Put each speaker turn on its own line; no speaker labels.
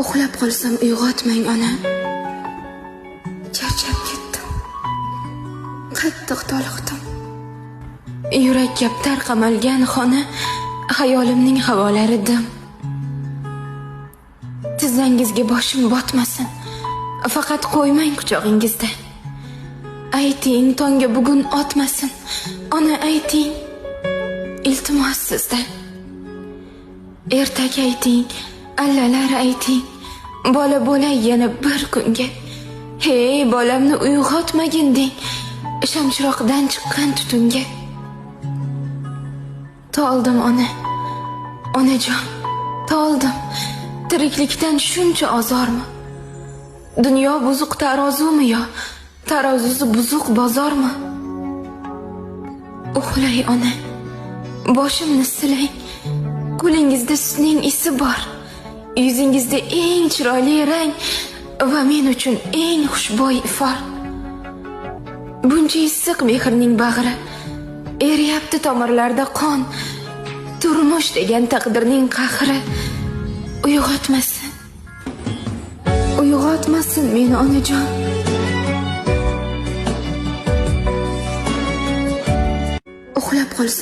Uxlab qolsam uyg'otmang ona. Charchab ketdim. Qattiq toliqdim. Yurak kaptar qamalgan xona, xayolimning havolari dim. Tizzangizga boshim botmasin. Faqat qo'ymang quchog'ingizda. Ayting, tonga bugun otmasin. Ona ayting. Iltimos sizdan. Ertak ayting, allalar ayting. Bola bo'lay yana bir kunga. Hey, bolamni uyg'otmagin deng. Shamchiroqdan chiqqan tutunga. Toldim ona. Onajon, toldim. Tiriklikdan shuncha azormi? Dunyo buzuq tarozumi yo tarozisi buzuq bozormi? Uxlay ona. Boshimni silang. Qo'lingizda sutning isi bor. Yuzingizda eng chiroyli rang va men uchun eng xushbo'y ifor. Buncha issiq mehrning bag'ri, eriyapti tomirlarda qon. Turmush degan taqdirning qahri uyg'otmasin. Uyg'otmasin meni onajon. Uxlab qolsam